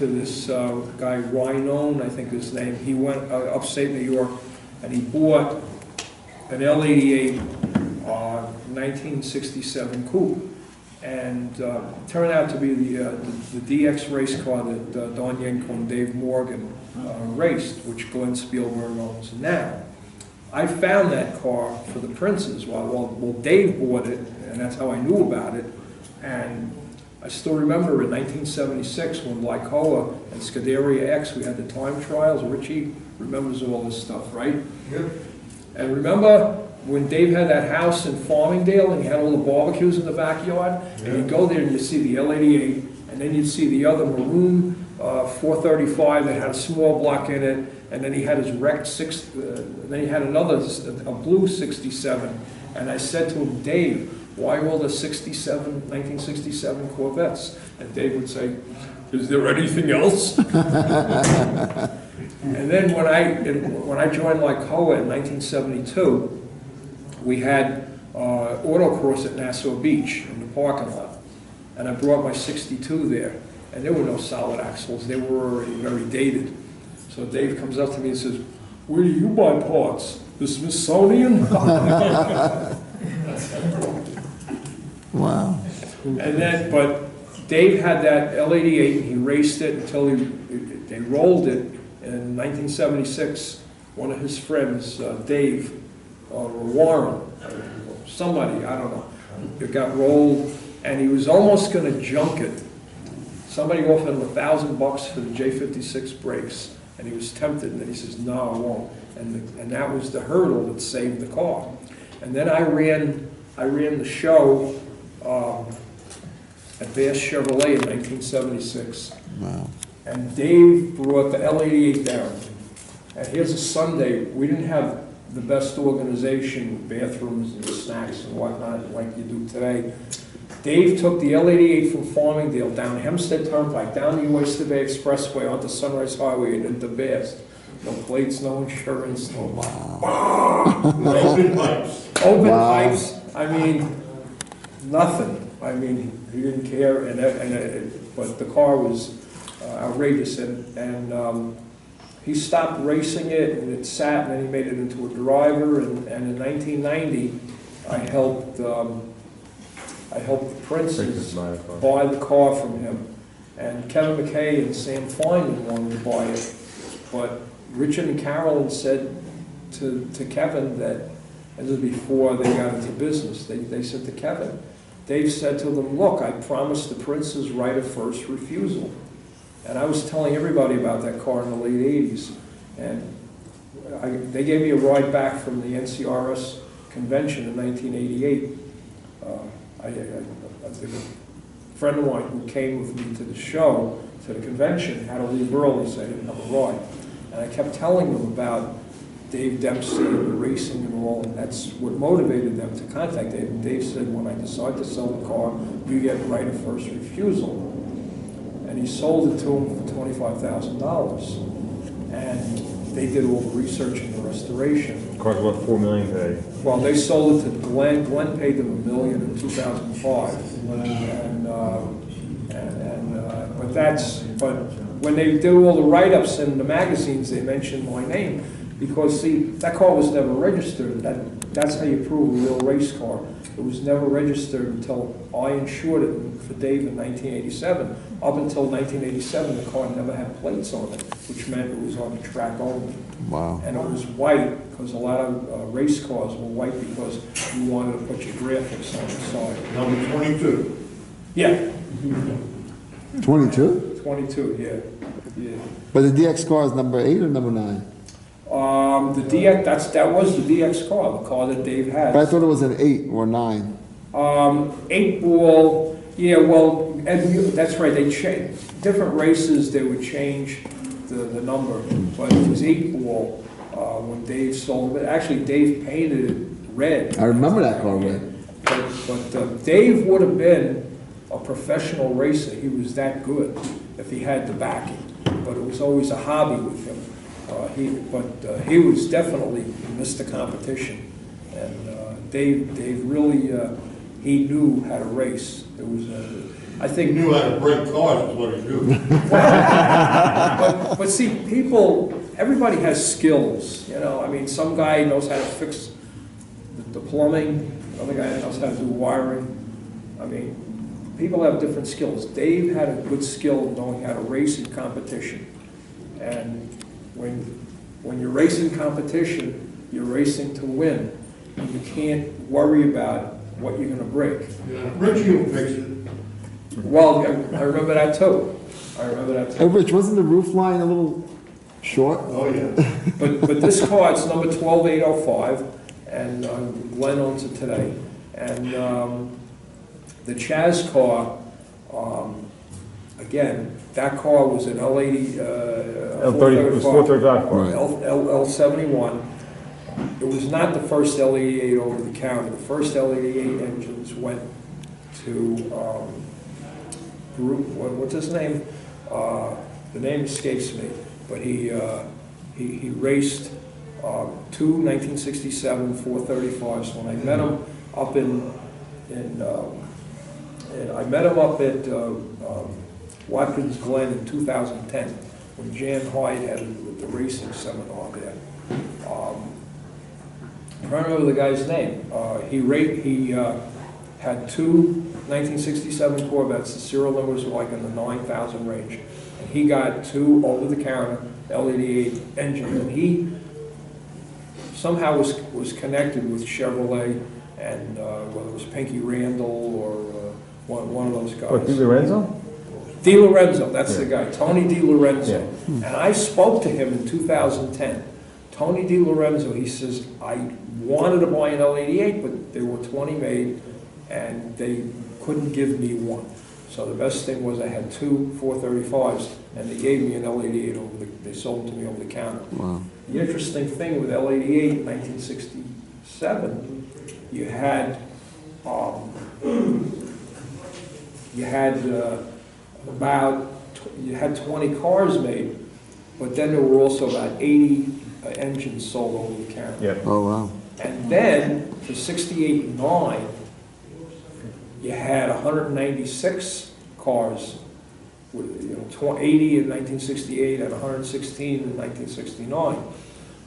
to this guy Rhinone, I think his name. He went upstate New York, and he bought an L88 1967 coupe, and turned out to be the DX race car that Don Yenko and Dave Morgan raced, which Glenn Spielberg owns now. I found that car for the Princes. Well, Dave bought it, and that's how I knew about it. And I still remember in 1976 when Lycoa and Scuderia X, we had the time trials. Richie remembers all this stuff, right? Yep. And remember when Dave had that house in Farmingdale and he had all the barbecues in the backyard? Yeah. And you'd go there and you'd see the L88, and then you'd see the other maroon 435 that had a small block in it, and then he had his wrecked then he had another, a blue 67. And I said to him, Dave, why all the 1967 Corvettes? And Dave would say, is there anything else? And then when I joined Lycoa in 1972, we had autocross at Nassau Beach in the parking lot. And I brought my 62 there. And there were no solid axles. They were already very dated. So Dave comes up to me and says, where do you buy parts? The Smithsonian? Wow. And then, but Dave had that L88, and he raced it until they rolled it in 1976. One of his friends, Dave, or Warren, somebody, I don't know, it got rolled, and he was almost going to junk it. Somebody offered him $1,000 for the J56 brakes, and he was tempted, and then he says, no, I won't. And that was the hurdle that saved the car. And then I ran the show at Bass Chevrolet in 1976. Wow. And Dave brought the L88 down. And here's a Sunday, we didn't have the best organization with bathrooms and snacks and whatnot like you do today. Dave took the L88 from Farmingdale down Hempstead Turnpike, down the Oyster Bay Expressway onto Sunrise Highway and into Bass. No plates, no insurance, no open pipes. Open pipes. I mean, nothing. I mean, he didn't care, but the car was outrageous, and he stopped racing it, and it sat, and then he made it into a driver, and in 1990, I helped the Princes buy the car from him, and Kevin McKay and Sam Feynman wanted to buy it, but Richard and Carolyn said to Kevin that, and this was before they got into business, they said to Kevin, Dave said to them, look, I promised the Princes right of first refusal. And I was telling everybody about that car in the late 80s. And they gave me a ride back from the NCRS convention in 1988. A friend of mine who came with me to the show, to the convention, had to leave early, so I didn't have a ride. And I kept telling them about Dave Dempsey and the racing and all, and that's what motivated them to contact Dave. And Dave said, when I decide to sell the car, you get right of first refusal. And he sold it to him for $25,000. And they did all the research and the restoration. The car's worth $4 million today. Well, they sold it to Glenn. Glenn paid them $1 million in 2005. But when they do all the write-ups in the magazines, they mention my name. Because, see, that car was never registered. That's how you prove a real race car. It was never registered until I insured it for Dave in 1987. Up until 1987, the car never had plates on it, which meant it was on the track only. Wow. And it was white, because a lot of race cars were white because you wanted to put your graphics on the side. Number 22. Yeah. 22? 22, yeah. But the DX car is number 8 or number 9? The DX, that was the DX car, the car that Dave had. But I thought it was an 8 or 9. 8 ball, yeah, well, that's right, they changed, different races, they would change the number, but it was 8 ball when Dave sold it. Actually, Dave painted it red. I remember that car red. But Dave would have been a professional racer. He was that good if he had the backing, but it was always a hobby with him. He was definitely Mr. Competition, and Dave really he knew how to race. It was I He think, knew how to break cars, is what he knew. but see, people, everybody has skills, you know, I mean, some guy knows how to fix the plumbing, another guy knows how to do wiring. I mean, people have different skills. Dave had a good skill of knowing how to race in competition. And when you're racing competition, you're racing to win. And you can't worry about what you're gonna break. Yeah, Richie will fix it. Well, I remember that too. I remember that Hey, too. Rich, wasn't the roof line a little short? Oh, yeah. But this car, it's number 12805, and Glenn owns it today. And the Chaz car, again, that car was an L80, L30, it was 435 car. Right. L71. It was not the first L88 over the counter. The first L88 engines went to, what's his name? The name escapes me, but he raced two 1967 435s. When I met him up I met him up at Watkins Glen in 2010 when Jan Hyde had the racing seminar there. I'm trying to remember the guy's name. He had two 1967 Corvettes. The serial numbers were like in the 9,000 range. And he got two over-the-counter L88 engines. And he somehow was connected with Chevrolet, and whether it was Pinky Randall or one of those guys. What, Di Lorenzo? Di Lorenzo, that's the Yeah. guy, Tony Di Lorenzo. Yeah. And I spoke to him in 2010. Tony Di Lorenzo, he says, I wanted to buy an L88, but there were 20 made, and they couldn't give me one. So the best thing was I had two 435s, and they gave me an L88 they sold them to me over the counter. Wow. The interesting thing with L88 in 1967, you had you had 20 cars made, but then there were also about 80 engines sold over the counter. Yeah. Oh, wow. And then for 68 and 9, you had 196 cars, with 80 in 1968 and 116 in 1969.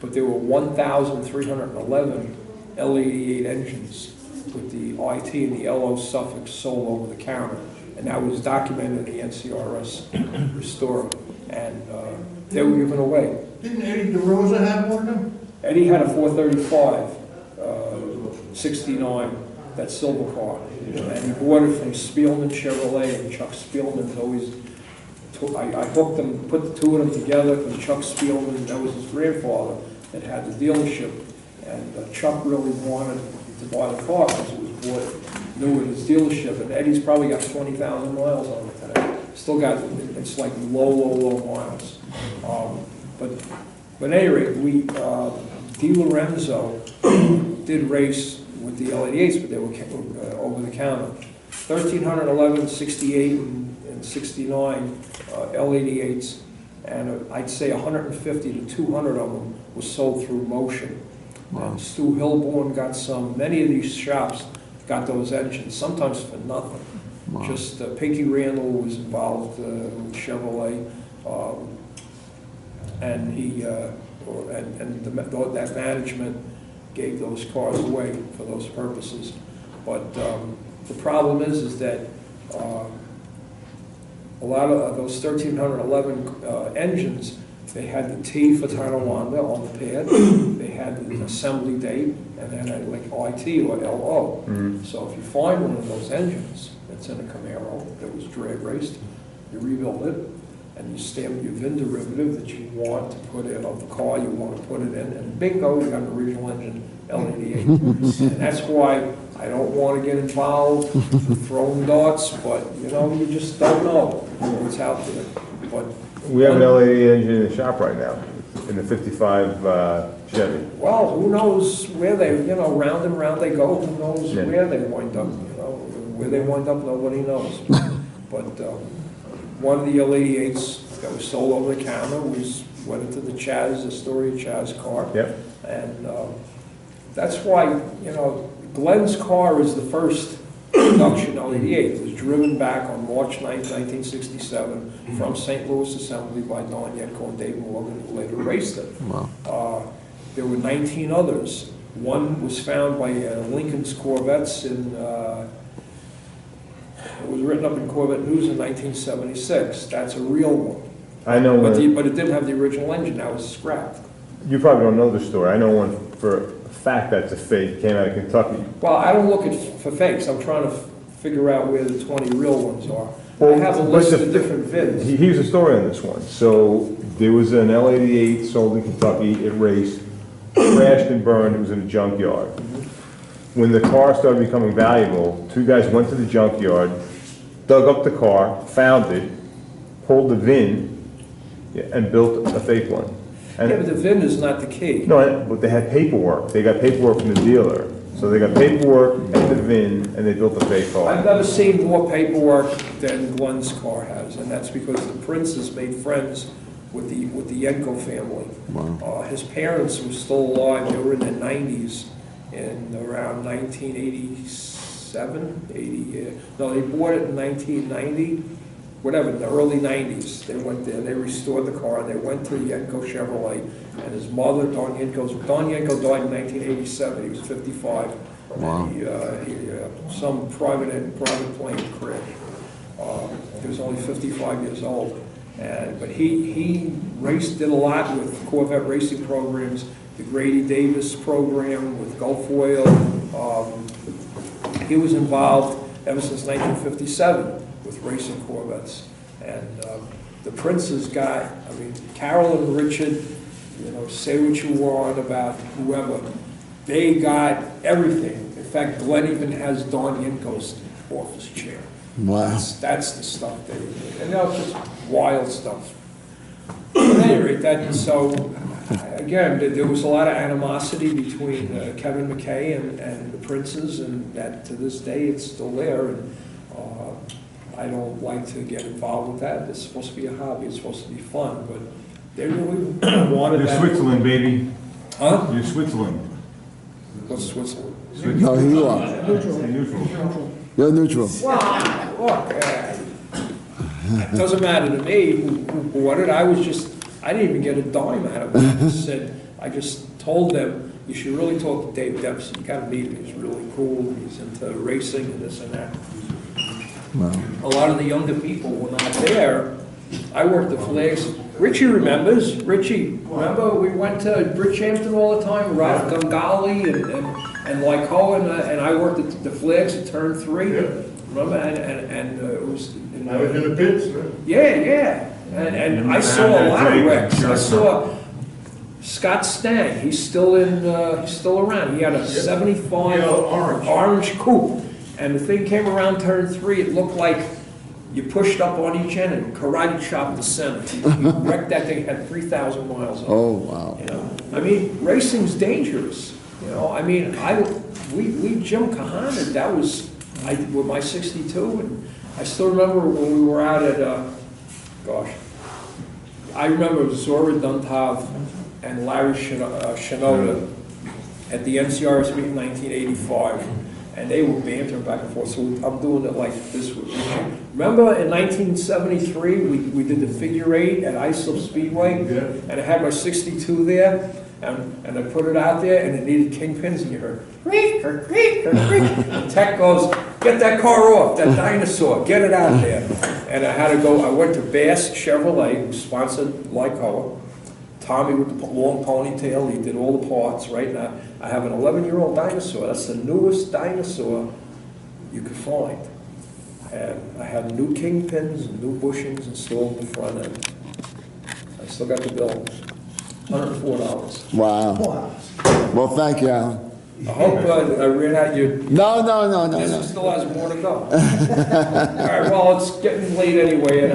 But there were 1,311 L88 engines with the IT and the LO suffix sold over the counter. And that was documented in the NCRS Restore. And they were given away. Didn't Eddie DeRosa have one of them? Eddie had a 435, 69, that silver car. And he bought it from Spielman Chevrolet, and Chuck Spielman's always, I hooked them, put the two of them together, because Chuck Spielman, that was his grandfather, that had the dealership. And Chuck really wanted to buy the car because it was bought new at his dealership. And Eddie's probably got 20,000 miles on it today. Still got, it's like low miles. But at any rate, Di Lorenzo did race with the L88s, but they were over the counter. 1,311, 68, and 69 L88s, and I'd say 150 to 200 of them was sold through Motion. Wow. And Stu Hilborn got some. Many of these shops got those engines, sometimes for nothing. Wow. Just Pinky Randall was involved with Chevrolet, and that management gave those cars away for those purposes. But the problem is that a lot of those 1,311 engines, they had the T for Tonawanda on the pad, they had the assembly date, and then like IT or LO. Mhm. So if you find one of those engines that's in a Camaro that was drag raced, you rebuild it, and you stamp your VIN derivative that you want to put in of the car you want to put it in, and bingo, you got an original engine L88. And that's why I don't want to get involved with throwing darts, but you just don't know what's out there. But We have an L80 engine in the shop right now, in the 55 Chevy. well, who knows where they, round and round they go. Who knows Yeah. where they wind up? Where they wind up, nobody knows. But one of the L88s that was sold over the counter went into the Chaz, the story of Chaz car. Yep. And that's why, Glenn's car is the first production L88. It was driven back on March 9th, 1967, from St. Louis Assembly by Don Yenko and Dave Morgan, who later raced it. There were 19 others. One was found by Lincoln's Corvettes in, it was written up in Corvette News in 1976. That's a real one. I know But one, it didn't have the original engine, that was scrapped. you probably don't know the story. I know one for a fact that's a fake, came out of Kentucky. Well, I don't look for fakes, I'm trying to figure out where the 20 real ones are. Well, I have a but list the- of different VINs. Here's the story on this one. So there was an L88 sold in Kentucky, it raced, crashed and burned, it was in a junkyard. When the car started becoming valuable, two guys went to the junkyard, dug up the car, found it, pulled the VIN, and built a fake one. Yeah, but And, the VIN is not the key. no, but they had paperwork. They got paperwork from the dealer. So they got paperwork and the VIN, and they built a fake I've car. never seen more paperwork than Glenn's car has, and that's because the Princes made friends with the Yenko family. His parents were still alive, they were in their 90s, in around 1987, 80, no, they bought it in 1990, whatever, in the early 90s. They went there, they restored the car, they went to Yenko Chevrolet, and his mother, Don Yenko died in 1987, he was 55. Wow. Some private plane crash. He was only 55 years old. But he did a lot with Corvette racing programs, the Grady Davis program with Gulf Oil. He was involved ever since 1957 with racing Corvettes. And the Princes got, I mean, Carol and Richard, you know, say what you want about whoever, they got everything. In fact, Glenn even has Don Yenko's office chair. Wow. That's the stuff they did. And that was just wild stuff. At any rate, again, there was a lot of animosity between Kevin McKay and the Princes, and that to this day it's still there. And I don't like to get involved with that. It's supposed to be a hobby. It's supposed to be fun, but they really wanted You're that. Switzerland, baby. Huh? You're Switzerland. What's Switzerland? No, you are. Neutral. You're neutral. Well, look, it doesn't matter to me who bought it. I didn't even get a dime out of it. I just told them, you should really talk to Dave Dempsey. You gotta meet him. He's really cool. He's into racing and this and that. Wow. A lot of the younger people were not there. I worked the flags. Richie remembers. Richie, remember we went to Bridgehampton all the time, Ralph Gungali and Lyco, and I worked at the flags at turn 3. Yeah. Remember? And it was... I was in the pits, man. Yeah. And I saw a lot of wrecks. I saw Scott Stang. He's still around. He had a 75 Yeah, orange. orange coupe. And the thing came around turn 3. It looked like you pushed up on each end and karate chopped the center. He wrecked that thing, had 3,000 miles on it. Oh, wow. You know, I mean, racing's dangerous. You know, I mean, we Jim Kahana, that was with my 62, and I still remember when we were out at I remember Zora Duntov and Larry Shinoda at the NCRS meet in 1985, and they were bantering back and forth. So I'm doing it like this with Richie. Remember in 1973 we did the figure 8 at Islip Speedway, and I had my 62 there. And I put it out there, and it needed kingpins, and you heard, creak, or creak, or creak. The tech goes, get that car off, that dinosaur, get it out there. And I had to go, I went to Bass Chevrolet, who sponsored Lycoa. Tommy with the long ponytail, he did all the parts, right? Now, I have an 11-year-old dinosaur. That's the newest dinosaur you could find. And I had new kingpins and new bushings installed in the front end. I still got the bill. $104. Wow. Well, thank you, Alan. I hope I ran out your... No. This still has more to go. All right, well, it's getting late anyway, and